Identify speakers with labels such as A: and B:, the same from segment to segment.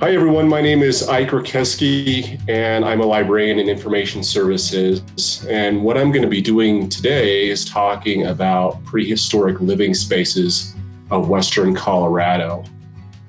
A: Hi, everyone. My name is Ike Rakeski, and I'm a librarian in information services. And what I'm going to be doing today is talking about prehistoric living spaces of Western Colorado.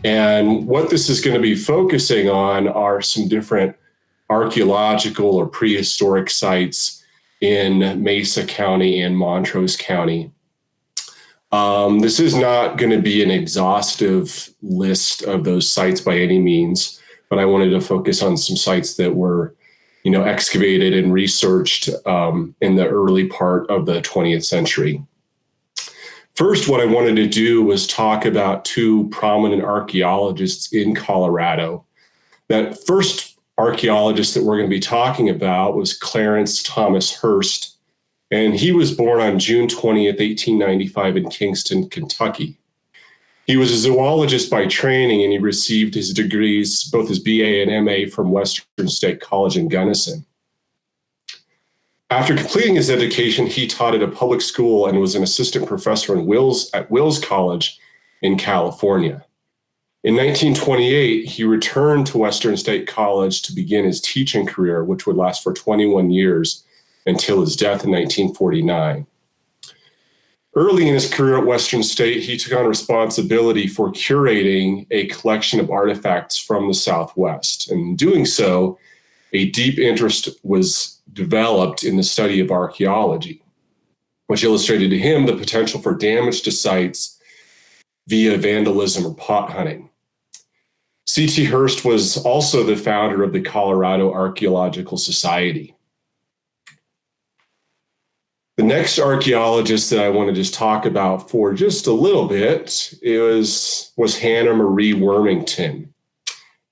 A: And what this is going to be focusing on are some different archaeological or prehistoric sites in Mesa County and Montrose County. This is not going to be an exhaustive list of those sites by any means, but I wanted to focus on some sites that were, excavated and researched in the early part of the 20th century. First, what I wanted to do was talk about two prominent archaeologists in Colorado. That first archaeologist that we're going to be talking about was Clarence Thomas Hurst. And he was born on June 20th, 1895 in Kingston, Kentucky. He was a zoologist by training, and he received his degrees, both his BA and MA, from Western State College in Gunnison. After completing his education, he taught at a public school and was an assistant professor at Wills College in California. In 1928, he returned to Western State College to begin his teaching career, which would last for 21 years, until his death in 1949. Early in his career at Western State, he took on responsibility for curating a collection of artifacts from the Southwest. And in doing so, a deep interest was developed in the study of archaeology, which illustrated to him the potential for damage to sites via vandalism or pot hunting. C.T. Hurst was also the founder of the Colorado Archaeological Society. The next archaeologist that I want to just talk about for just a little bit was Hannah Marie Wormington.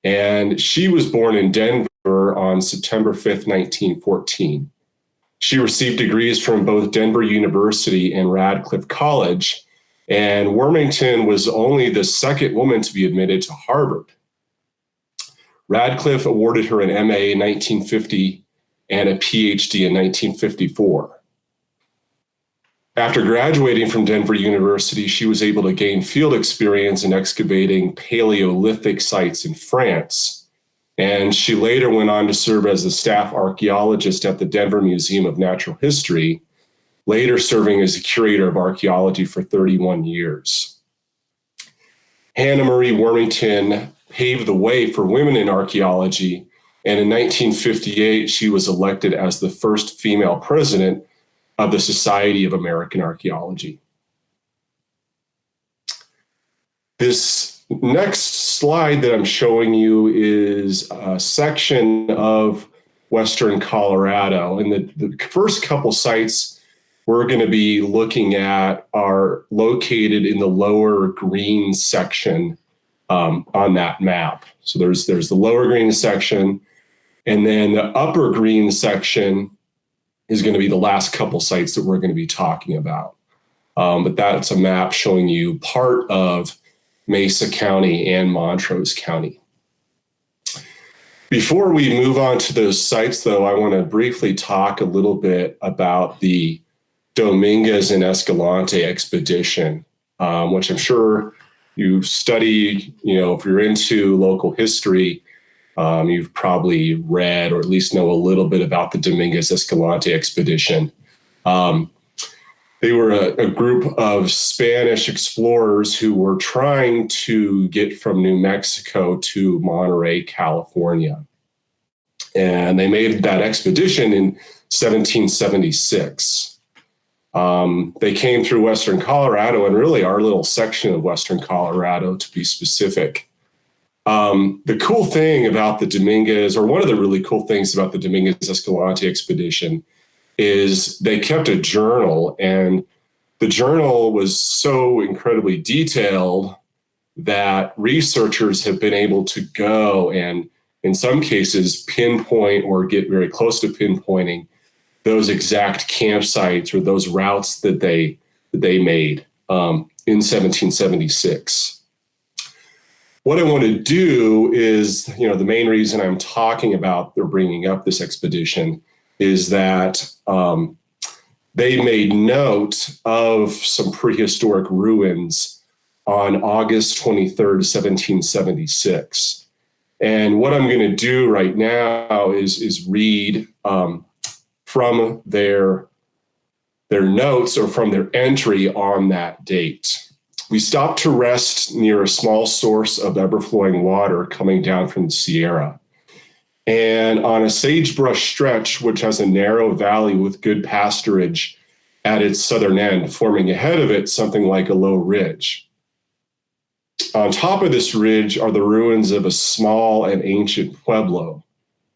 A: And she was born in Denver on September 5th, 1914. She received degrees from both Denver University and Radcliffe College, and Wormington was only the second woman to be admitted to Harvard. Radcliffe awarded her an MA in 1950 and a PhD in 1954. After graduating from Denver University, she was able to gain field experience in excavating Paleolithic sites in France. And she later went on to serve as the staff archaeologist at the Denver Museum of Natural History, later serving as the curator of archaeology for 31 years. Hannah Marie Wormington paved the way for women in archaeology, and in 1958, she was elected as the first female president of the Society of American Archaeology. This next slide that I'm showing you is a section of Western Colorado. And the first couple sites we're going to be looking at are located in the lower green section on that map. So there's the lower green section, and then the upper green section is going to be the last couple sites that we're going to be talking about. But that's a map showing you part of Mesa County and Montrose County. Before we move on to those sites, though, I want to briefly talk a little bit about the Dominguez and Escalante expedition, which I'm sure you've studied, if you're into local history, you've probably read or at least know a little bit about the Dominguez Escalante expedition. They were a group of Spanish explorers who were trying to get from New Mexico to Monterey, California. And they made that expedition in 1776. They came through Western Colorado, and really our little section of Western Colorado, to be specific. The cool thing about the Dominguez, or one of the really cool things about the Dominguez Escalante expedition, is they kept a journal, and the journal was so incredibly detailed that researchers have been able to go and, in some cases, pinpoint or get very close to pinpointing those exact campsites or those routes that they made in 1776. What I want to do is, the main reason I'm talking about or bringing up this expedition is that they made note of some prehistoric ruins on August 23rd, 1776. And what I'm going to do right now is read from their notes or from their entry on that date. We stopped to rest near a small source of ever-flowing water coming down from the Sierra. And on a sagebrush stretch, which has a narrow valley with good pasturage at its southern end, forming ahead of it something like a low ridge. On top of this ridge are the ruins of a small and ancient pueblo,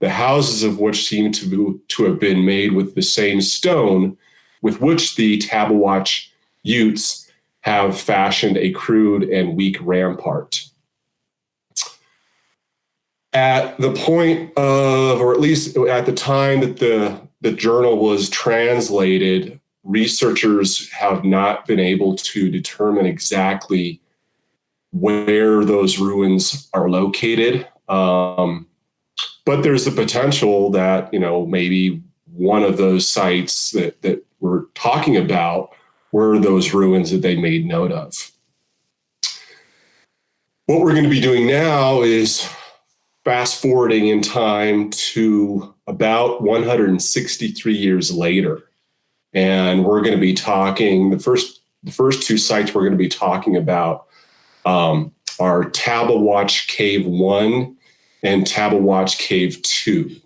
A: the houses of which seem to have been made with the same stone with which the Tabeguache Utes have fashioned a crude and weak rampart. At the point of, or at least at the time that the journal was translated, researchers have not been able to determine exactly where those ruins are located. But there's the potential that, maybe one of those sites that we're talking about were those ruins that they made note of. What we're going to be doing now is fast forwarding in time to about 163 years later. And we're going to be talking, the first two sites we're going to be talking about are Tabeguache Cave 1 and Tabeguache Cave 2.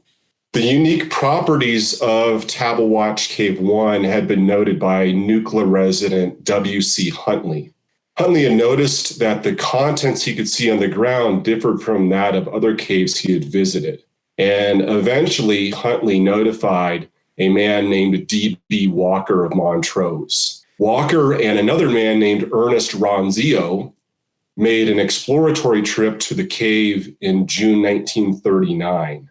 A: The unique properties of Tabeguache Cave 1 had been noted by Nucla resident W.C. Huntley. Huntley had noticed that the contents he could see on the ground differed from that of other caves he had visited. And eventually, Huntley notified a man named D.B. Walker of Montrose. Walker and another man named Ernest Ronzio made an exploratory trip to the cave in June 1939.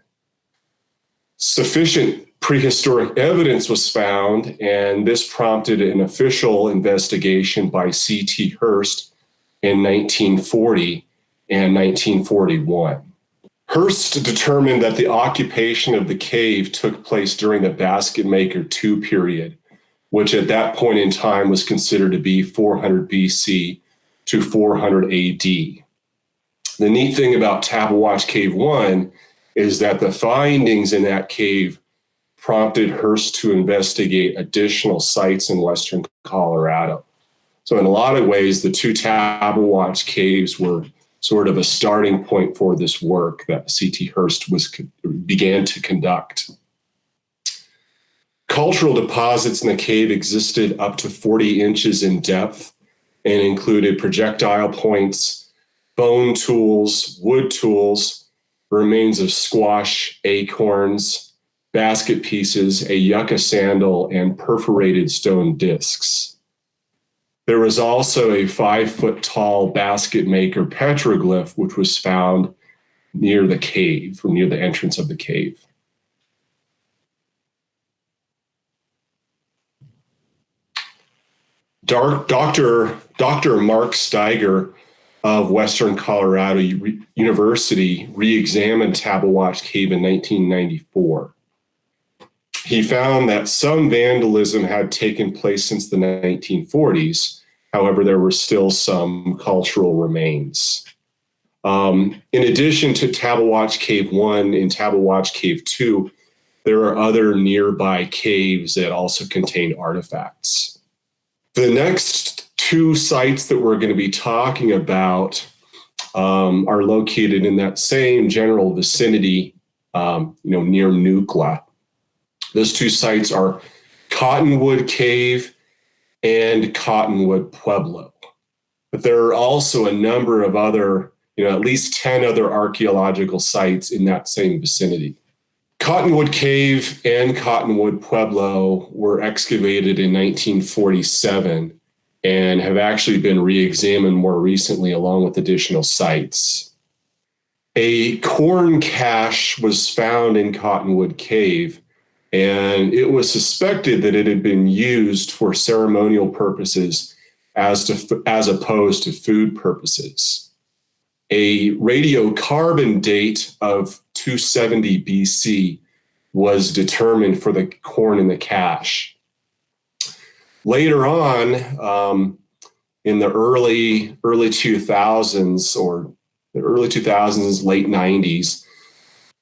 A: Sufficient prehistoric evidence was found, and this prompted an official investigation by C.T. Hurst in 1940 and 1941. Hurst determined that the occupation of the cave took place during the Basket Maker II period, which at that point in time was considered to be 400 BC to 400 AD. The neat thing about Tabeguache Cave 1 is that the findings in that cave prompted Hurst to investigate additional sites in western Colorado. So in a lot of ways, the two Tabeguache caves were sort of a starting point for this work that C.T. Hurst began to conduct. Cultural deposits in the cave existed up to 40 inches in depth and included projectile points, bone tools, wood tools, remains of squash, acorns, basket pieces, a yucca sandal, and perforated stone discs. There was also a 5-foot-tall basket maker petroglyph, which was found near the cave, or near the entrance of the cave. Dr. Mark Steiger of Western Colorado University re-examined Tabeguache Cave in 1994. He found that some vandalism had taken place since the 1940s. However, there were still some cultural remains. In addition to Tabeguache Cave 1 and Tabeguache Cave 2, there are other nearby caves that also contain artifacts. The next two sites that we're going to be talking about are located in that same general vicinity, near Nucla. Those two sites are Cottonwood Cave and Cottonwood Pueblo. But there are also a number of other, at least 10 other archaeological sites in that same vicinity. Cottonwood Cave and Cottonwood Pueblo were excavated in 1947 and have actually been re-examined more recently along with additional sites. A corn cache was found in Cottonwood Cave, and it was suspected that it had been used for ceremonial purposes as opposed to food purposes. A radiocarbon date of 270 BC was determined for the corn in the cache. Later on, in the early 2000s, or the early 2000s, late 90s,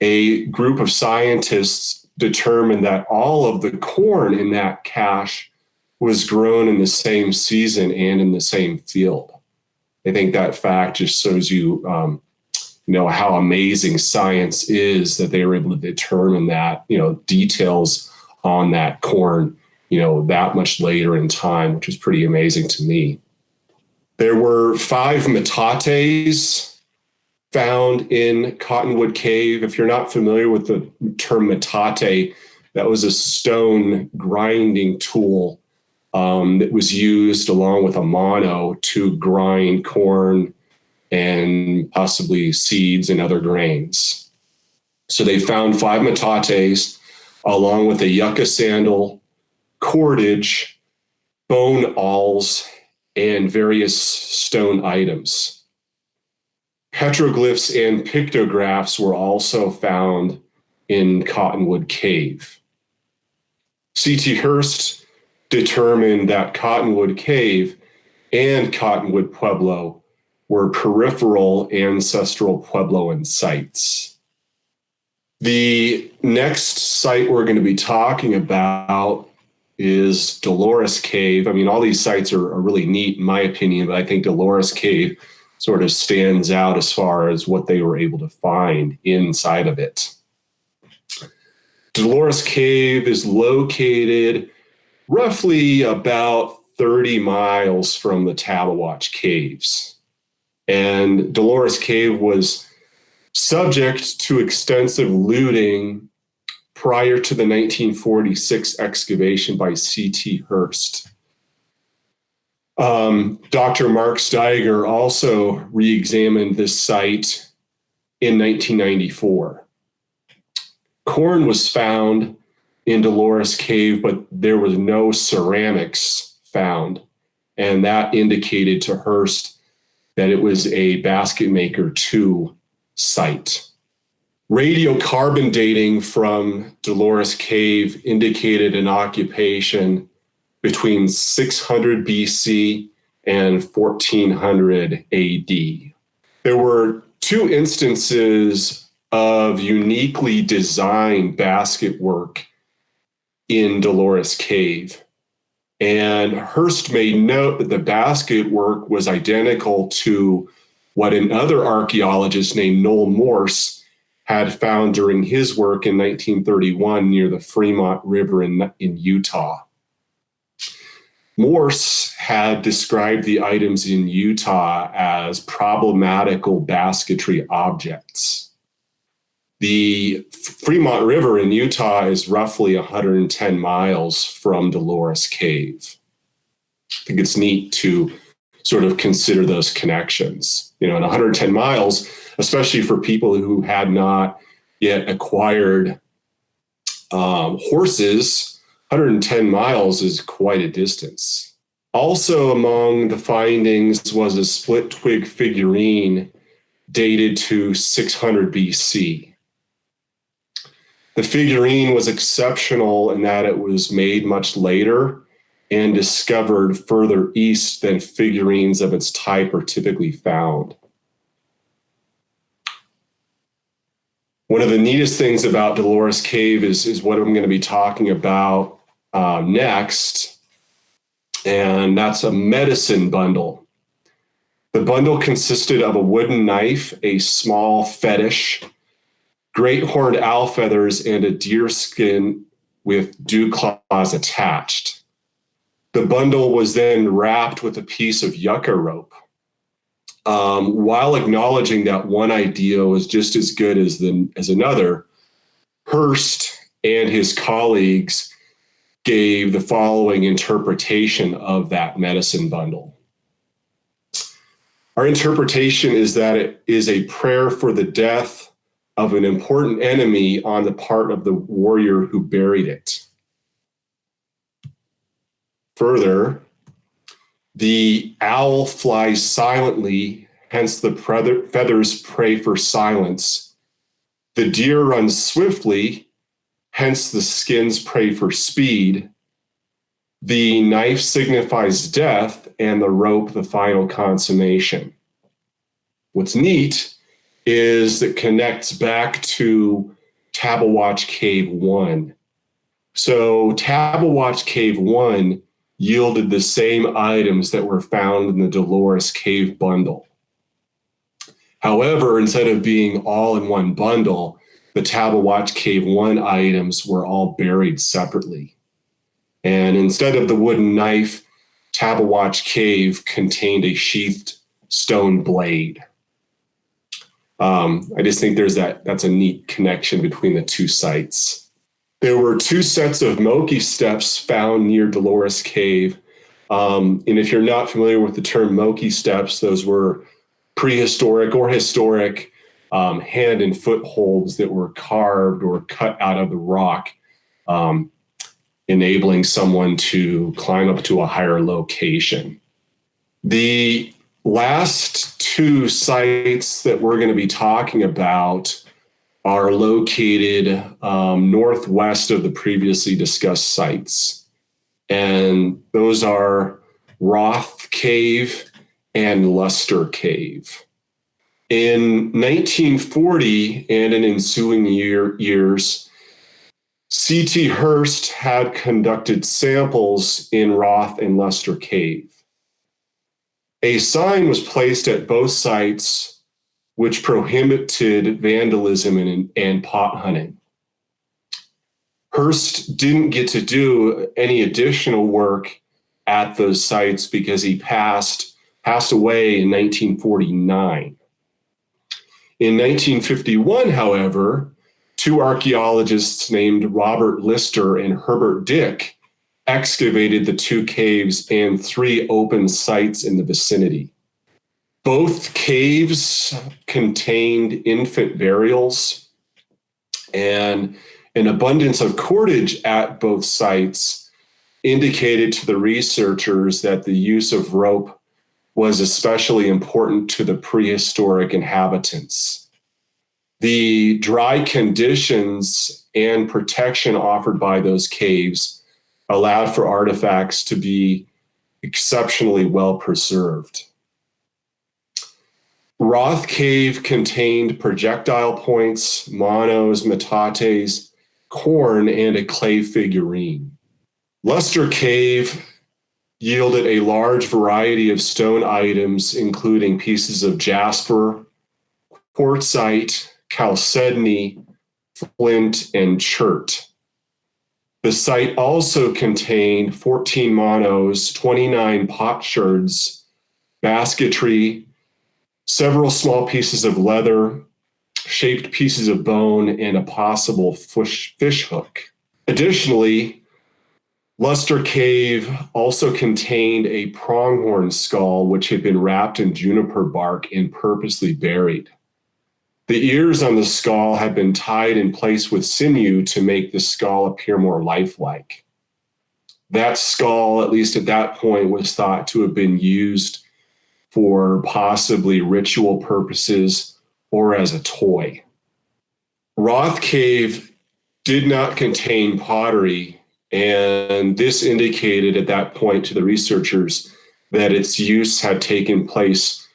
A: a group of scientists determined that all of the corn in that cache was grown in the same season and in the same field. I think that fact just shows you, how amazing science is, that they were able to determine that, details on that corn, that much later in time, which is pretty amazing to me. There were 5 metates found in Cottonwood Cave. If you're not familiar with the term metate, that was a stone grinding tool that was used along with a mono to grind corn and possibly seeds and other grains. So they found 5 metates along with a yucca sandal, cordage, bone awls, and various stone items. Petroglyphs and pictographs were also found in Cottonwood Cave. C.T. Hurst determined that Cottonwood Cave and Cottonwood Pueblo were peripheral ancestral Puebloan sites. The next site we're going to be talking about is Dolores Cave. I mean, all these sites are really neat in my opinion, but I think Dolores Cave sort of stands out as far as what they were able to find inside of it. Dolores Cave is located roughly about 30 miles from the Tabeguache Caves. And Dolores Cave was subject to extensive looting prior to the 1946 excavation by C.T. Hurst. Dr. Mark Steiger also re-examined this site in 1994. Corn was found in Dolores Cave, but there was no ceramics found. And that indicated to Hurst that it was a basket maker 2 site. Radiocarbon dating from Dolores Cave indicated an occupation between 600 BC and 1400 AD. There were 2 instances of uniquely designed basket work in Dolores Cave. And Hurst made note that the basket work was identical to what another archaeologist named Noel Morse had found during his work in 1931 near the Fremont River in Utah. Morse had described the items in Utah as problematical basketry objects. The Fremont River in Utah is roughly 110 miles from Dolores Cave. I think it's neat to sort of consider those connections. In 110 miles, especially for people who had not yet acquired horses, 110 miles is quite a distance. Also among the findings was a split twig figurine dated to 600 BC. The figurine was exceptional in that it was made much later and discovered further east than figurines of its type are typically found. One of the neatest things about Dolores Cave is what I'm going to be talking about next, and that's a medicine bundle. The bundle consisted of a wooden knife, a small fetish, great horned owl feathers, and a deer skin with dew claws attached. The bundle was then wrapped with a piece of yucca rope. While acknowledging that one idea was just as good as another, Hurst and his colleagues gave the following interpretation of that medicine bundle. Our interpretation is that it is a prayer for the death of an important enemy on the part of the warrior who buried it. Further, the owl flies silently, hence the feathers pray for silence. The deer runs swiftly, hence the skins pray for speed. The knife signifies death, and the rope the final consummation. What's neat that connects back to Tabeguache Cave 1. So Tabeguache Cave 1 yielded the same items that were found in the Dolores Cave bundle. However, instead of being all in one bundle, the Tabeguache Cave 1 items were all buried separately. And instead of the wooden knife, Tabeguache Cave contained a sheathed stone blade. I just think that's a neat connection between the two sites. There were two sets of Moki steps found near Dolores Cave. And if you're not familiar with the term Moki steps, those were prehistoric or historic hand and foot holds that were carved or cut out of the rock, enabling someone to climb up to a higher location. The last two sites that we're going to be talking about are located northwest of the previously discussed sites. And those are Roth Cave and Luster Cave. In 1940 and in ensuing years, C.T. Hurst had conducted samples in Roth and Luster Cave. A sign was placed at both sites which prohibited vandalism and pot hunting. Hurst didn't get to do any additional work at those sites because he passed away in 1949. In 1951, however, two archaeologists named Robert Lister and Herbert Dick excavated the two caves and three open sites in the vicinity. Both caves contained infant burials, and an abundance of cordage at both sites indicated to the researchers that the use of rope was especially important to the prehistoric inhabitants. The dry conditions and protection offered by those caves allowed for artifacts to be exceptionally well preserved. Roth Cave contained projectile points, monos, metates, corn, and a clay figurine. Luster Cave yielded a large variety of stone items, including pieces of jasper, quartzite, chalcedony, flint, and chert. The site also contained 14 monos, 29 potsherds, basketry, several small pieces of leather, shaped pieces of bone, and a possible fish hook. Additionally, Luster Cave also contained a pronghorn skull, which had been wrapped in juniper bark and purposely buried. The ears on the skull had been tied in place with sinew to make the skull appear more lifelike. That skull, at least at that point, was thought to have been used for possibly ritual purposes or as a toy. Roth Cave did not contain pottery, and this indicated at that point to the researchers that its use had taken place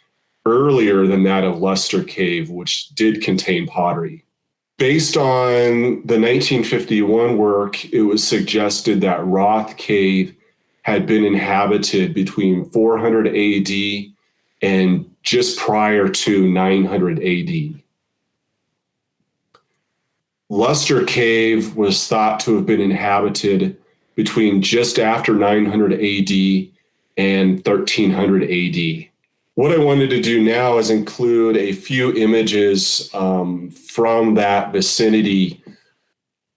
A: earlier than that of Luster Cave, which did contain pottery. Based on the 1951 work, it was suggested that Roth Cave had been inhabited between 400 AD and just prior to 900 AD. Luster Cave was thought to have been inhabited between just after 900 AD and 1300 AD. What I wanted to do now is include a few images from that vicinity,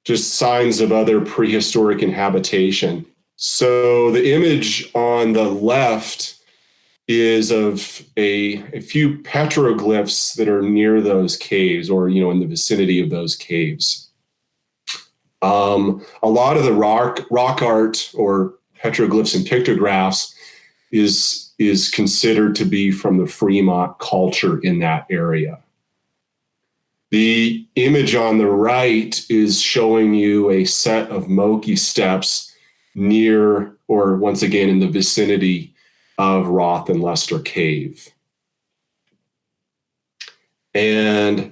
A: just signs of other prehistoric inhabitation. So the image on the left is of a few petroglyphs that are near those caves, or in the vicinity of those caves. A lot of the rock art or petroglyphs and pictographs is considered to be from the Fremont culture in that area. The image on the right is showing you a set of Moki steps near, or once again in the vicinity of Roth and Luster Cave. And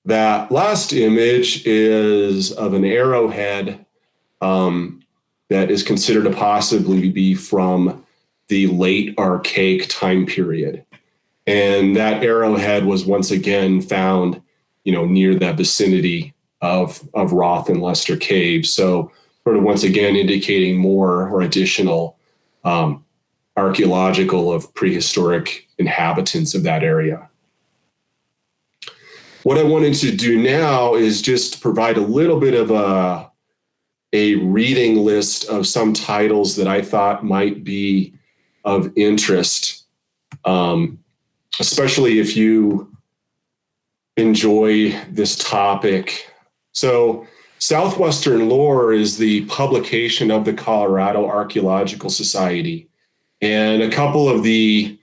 A: that last image is of an arrowhead that is considered to possibly be from the late Archaic time period. And that arrowhead was once again found, near the vicinity of Roth and Luster Cave. So sort of once again indicating more or additional archaeological of prehistoric inhabitants of that area. What I wanted to do now is just provide a little bit of a reading list of some titles that I thought might be of interest, especially if you enjoy this topic. So Southwestern Lore is the publication of the Colorado Archaeological Society. And a couple of the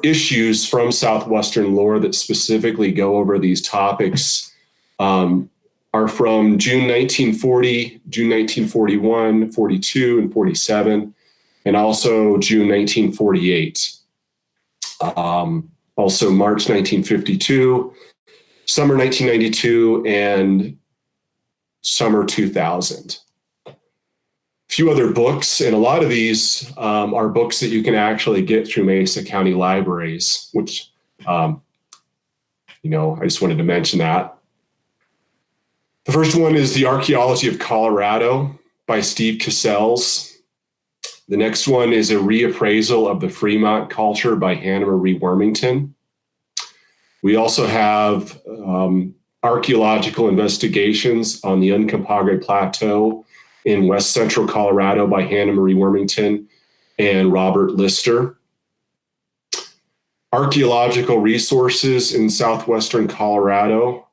A: issues from Southwestern Lore that specifically go over these topics are from June 1940, June 1941, 42, and 47, and also June 1948. Also March 1952, summer 1992, and summer 2000. A few other books, and a lot of these are books that you can actually get through Mesa County libraries, which, I just wanted to mention that. The first one is The Archaeology of Colorado by Steve Cassels. The next one is A Reappraisal of the Fremont Culture by Hannah Marie Wormington. We also have Archaeological Investigations on the Uncompahgre Plateau in West Central Colorado by Hannah Marie Wormington and Robert Lister. Archaeological Resources in Southwestern Colorado.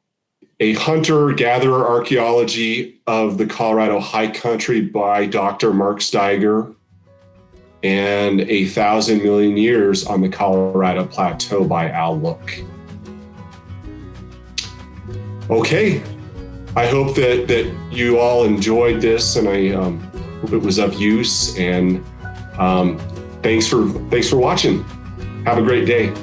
A: A Hunter-Gatherer Archaeology of the Colorado High Country by Dr. Mark Steiger. And 1,000 Million Years on the Colorado Plateau by Al Look. Okay, I hope that you all enjoyed this, and I hope it was of use. And thanks for watching. Have a great day.